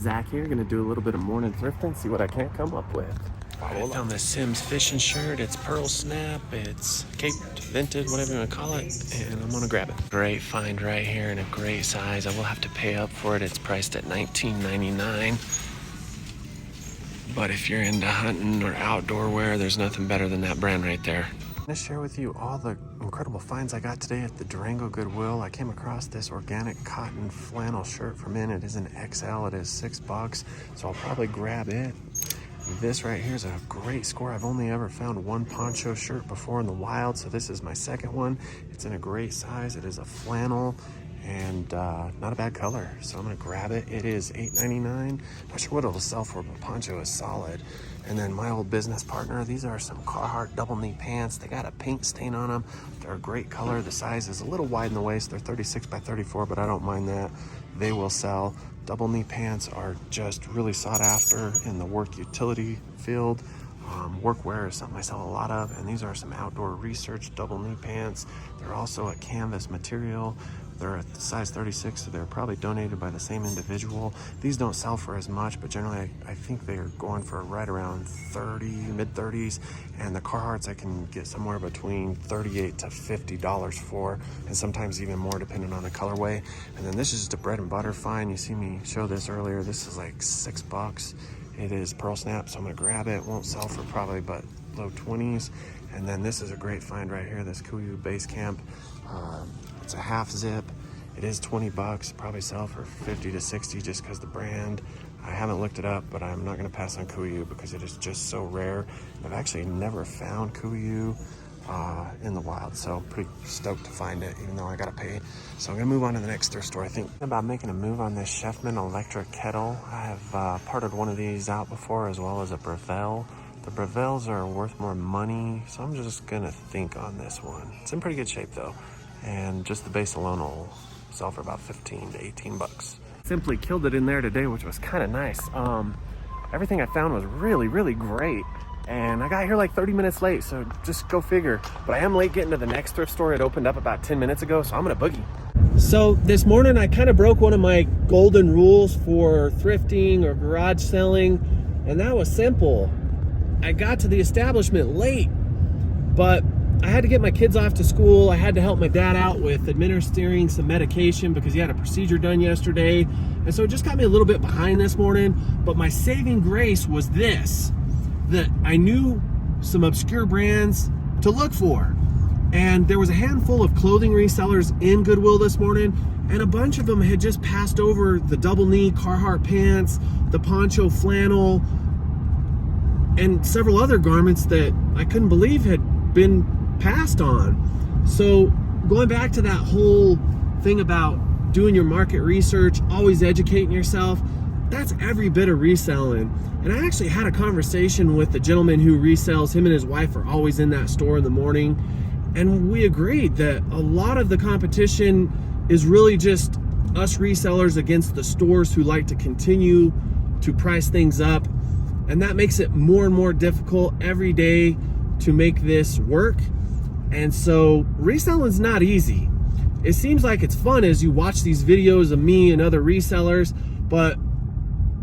Zach here, gonna do a little bit of morning thrifting, see what I can come up with. I found this Sims fishing shirt. It's pearl snap, it's caped, vented, whatever you want to call it, and I'm gonna grab it. Great find right here in a great size. I will have to pay up for it. It's priced at $19.99. But if you're into hunting or outdoor wear, there's nothing better than that brand right there. I'm gonna share with you all the incredible finds I got today at the Durango Goodwill. I came across this organic cotton flannel shirt for men. It is an XL, it is $6, so I'll probably grab it. This right here is a great score. I've only ever found one poncho shirt before in the wild, so this is my second one. It's in a great size. It is a flannel and not a bad color, so I'm gonna grab it. It is $8.99. Not sure what it'll sell for, but poncho is solid. And then my old business partner, these are some Carhartt double knee pants. They got a paint stain on them. They're a great color. The size is a little wide in the waist. They're 36 by 34, but I don't mind that. They will sell. Double knee pants are just really sought after in the work utility field. Workwear is something I sell a lot of, and these are some outdoor research double knee pants. They're also a canvas material. They're a size 36, so they're probably donated by the same individual. These don't sell for as much, but generally I think they're going for right around 30, mid 30s, and the Carhartts I can get somewhere between $38 to $50 for, and sometimes even more depending on the colorway. And then this is just a bread and butter find. You see me show this earlier. This is like $6. It is pearl snap, so I'm gonna grab it. Won't sell for probably but low 20s. And then this is a great find right here, this Kuiu Base Camp. It's a half zip. It is $20, probably sell for 50 to 60 just because the brand. I haven't looked it up, but I'm not gonna pass on Kuiu because it is just so rare. I've actually never found Kuiu in the wild, so pretty stoked to find it, even though I gotta pay. So I'm gonna move on to the next thrift store. I think about making a move on this Chefman electric kettle. I have parted one of these out before, as well as a Breville. The Brevelles are worth more money, so I'm just gonna think on this one. It's in pretty good shape though, and just the base alone will sell for about 15 to 18 bucks. Simply killed it in there today, which was kind of nice. Everything I found was really great. And I got here like 30 minutes late, so just go figure. But I am late getting to the next thrift store. It opened up about 10 minutes ago, so I'm gonna boogie. So this morning I kind of broke one of my golden rules for thrifting or garage selling, and that was simple. I got to the establishment late, but I had to get my kids off to school. I had to help my dad out with administering some medication because he had a procedure done yesterday. And so it just got me a little bit behind this morning, but my saving grace was this, that I knew some obscure brands to look for. And there was a handful of clothing resellers in Goodwill this morning, and a bunch of them had just passed over the double knee Carhartt pants, the poncho flannel, and several other garments that I couldn't believe had been passed on. So going back to that whole thing about doing your market research, always educating yourself, that's every bit of reselling. And I actually had a conversation with the gentleman who resells. Him and his wife are always in that store in the morning, and we agreed that a lot of the competition is really just us resellers against the stores who like to continue to price things up, and that makes it more and more difficult every day to make this work. And so reselling's not easy. It seems like it's fun as you watch these videos of me and other resellers, but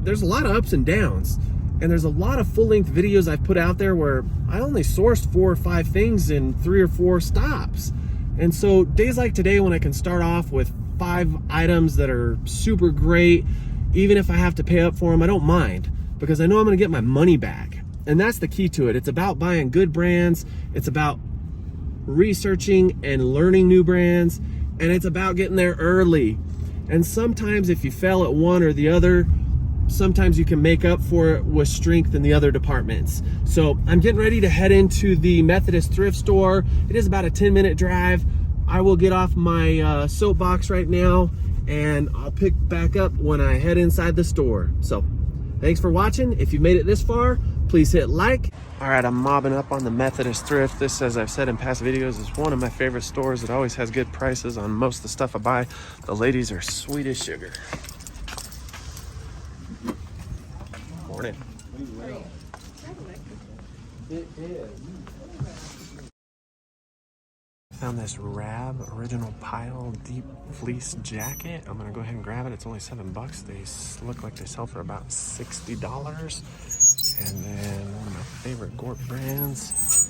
there's a lot of ups and downs, and there's a lot of full-length videos I've put out there where I only sourced 4 or 5 things in 3 or 4 stops. And so days like today, when I can start off with 5 items that are super great, even if I have to pay up for them, I don't mind, because I know I'm gonna get my money back. And that's the key to it. It's about buying good brands, it's about researching and learning new brands, and it's about getting there early. And sometimes if you fail at one or the other, sometimes you can make up for it with strength in the other departments. So I'm getting ready to head into the Methodist Thrift store. It is about a 10-minute drive. I will get off my soapbox right now, and I'll pick back up when I head inside the store. So thanks for watching. If you made it this far, please hit like. All right, I'm mobbing up on the Methodist Thrift. This, as I've said in past videos, is one of my favorite stores. It always has good prices on most of the stuff I buy. The ladies are sweet as sugar. Morning. It is. found this Rab original pile deep fleece jacket. I'm gonna go ahead and grab it. It's only $7. They look like they sell for about $60. And then one of my favorite Gort brands,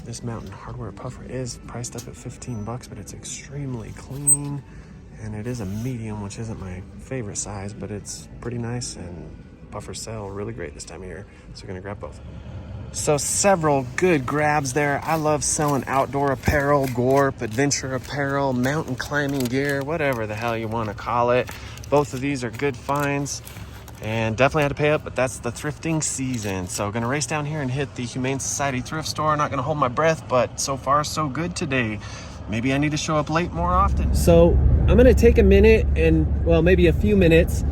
this Mountain Hardware puffer is priced up at $15, but it's extremely clean. And it is a medium, which isn't my favorite size, but it's pretty nice, and puffers sell really great this time of year. So we're gonna grab both. So several good grabs there. I love selling outdoor apparel, gorp, adventure apparel, mountain climbing gear, whatever the hell you want to call it. Both of these are good finds and definitely had to pay up, but that's the thrifting season. So gonna race down here and hit the Humane Society thrift store. Not gonna hold my breath, but so far so good today. Maybe I need to show up late more often. So I'm gonna take a minute and, well, maybe a few minutes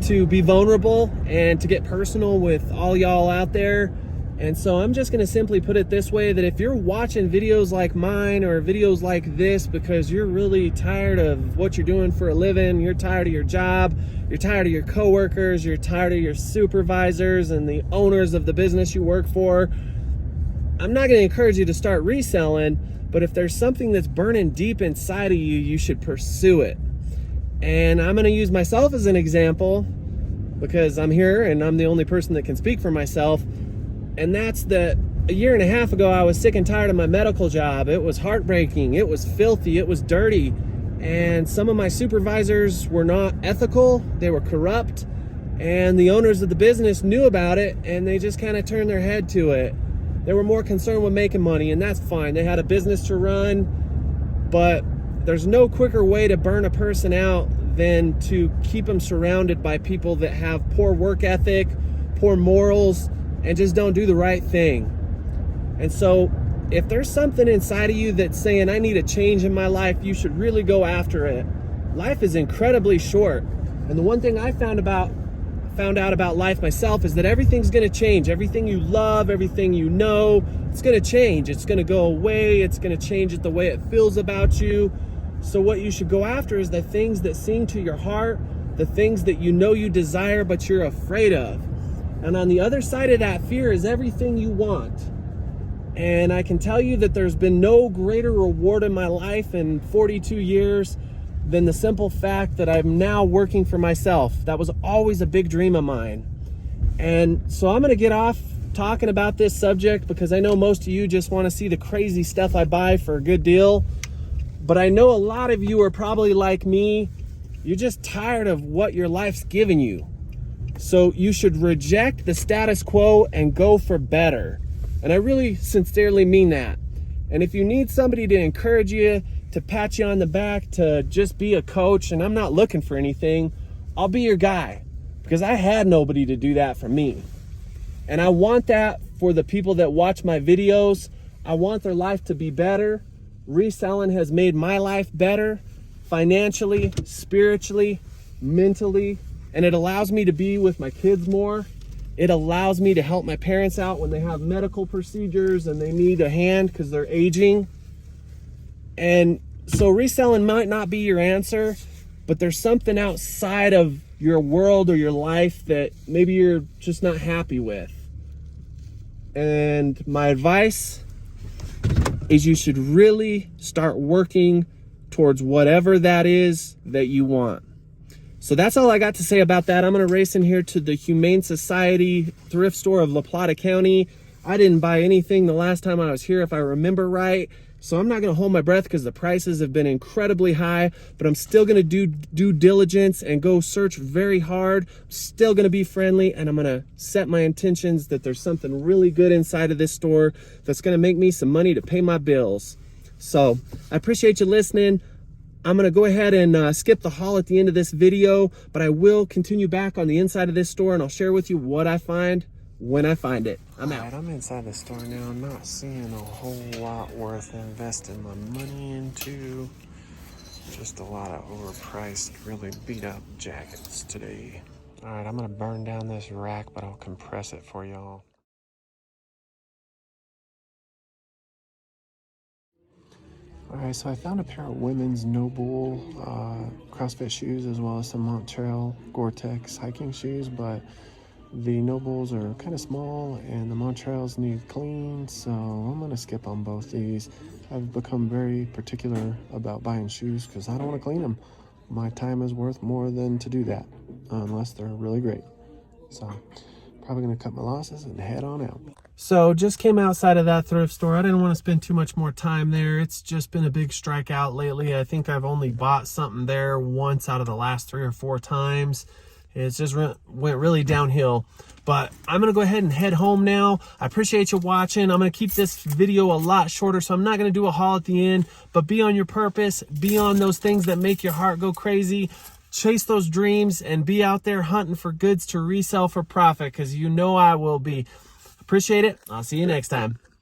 to be vulnerable and to get personal with all y'all out there. And so I'm just gonna simply put it this way, that if you're watching videos like mine or videos like this because you're really tired of what you're doing for a living, you're tired of your job, you're tired of your coworkers, you're tired of your supervisors and the owners of the business you work for, I'm not gonna encourage you to start reselling, but if there's something that's burning deep inside of you, you should pursue it. And I'm gonna use myself as an example because I'm here and I'm the only person that can speak for myself. And that's that a year and a half ago, I was sick and tired of my medical job. It was heartbreaking, it was filthy, it was dirty. And some of my supervisors were not ethical, they were corrupt. And the owners of the business knew about it and they just kind of turned their head to it. They were more concerned with making money, and that's fine. They had a business to run, but there's no quicker way to burn a person out than to keep them surrounded by people that have poor work ethic, poor morals, and just don't do the right thing. And so if there's something inside of you that's saying, I need a change in my life, you should really go after it. Life is incredibly short. And the one thing I found out about life myself is that everything's gonna change. Everything you love, everything you know, it's gonna change. It's gonna go away. It's gonna change the way it feels about you. So what you should go after is the things that sing to your heart, the things that you know you desire but you're afraid of. And on the other side of that fear is everything you want. And I can tell you that there's been no greater reward in my life in 42 years than the simple fact that I'm now working for myself. That was always a big dream of mine. And so I'm gonna get off talking about this subject because I know most of you just wanna see the crazy stuff I buy for a good deal. But I know a lot of you are probably like me. You're just tired of what your life's giving you. So you should reject the status quo and go for better. And I really sincerely mean that. And if you need somebody to encourage you, to pat you on the back, to just be a coach, and I'm not looking for anything, I'll be your guy, because I had nobody to do that for me. And I want that for the people that watch my videos. I want their life to be better. Reselling has made my life better, financially, spiritually, mentally, and it allows me to be with my kids more. It allows me to help my parents out when they have medical procedures and they need a hand because they're aging. And so reselling might not be your answer, but there's something outside of your world or your life that maybe you're just not happy with. And my advice is you should really start working towards whatever that is that you want. So that's all I got to say about that. I'm gonna race in here to the Humane Society thrift store of La Plata County. I didn't buy anything the last time I was here, if I remember right. So I'm not gonna hold my breath because the prices have been incredibly high, but I'm still gonna do due diligence and go search very hard. I'm still gonna be friendly, and I'm gonna set my intentions that there's something really good inside of this store that's gonna make me some money to pay my bills. So I appreciate you listening. I'm gonna go ahead and skip the haul at the end of this video, but I will continue back on the inside of this store and I'll share with you what I find when I find it. I'm out. I'm inside the store now. I'm not seeing a whole lot worth investing my money into. Just a lot of overpriced, really beat up jackets today. All right, I'm gonna burn down this rack, but I'll compress it for y'all. All right, so I found a pair of women's Noble CrossFit shoes as well as some Montreal Gore-Tex hiking shoes, but The Nobles are kind of small and the Montreals need clean, so I'm going to skip on both these. I've become very particular about buying shoes because I don't want to clean them. My time is worth more than to do that, unless they're really great. So probably going to cut my losses and head on out. So just came outside of that thrift store. I didn't want to spend too much more time there. It's just been a big strikeout lately. I think I've only bought something there once out of the last 3 or 4 times. It's just went really downhill. But I'm going to go ahead and head home now. I appreciate you watching. I'm going to keep this video a lot shorter, so I'm not going to do a haul at the end. But be on your purpose. Be on those things that make your heart go crazy. Chase those dreams and be out there hunting for goods to resell for profit, because you know I will be. Appreciate it. I'll see you next time.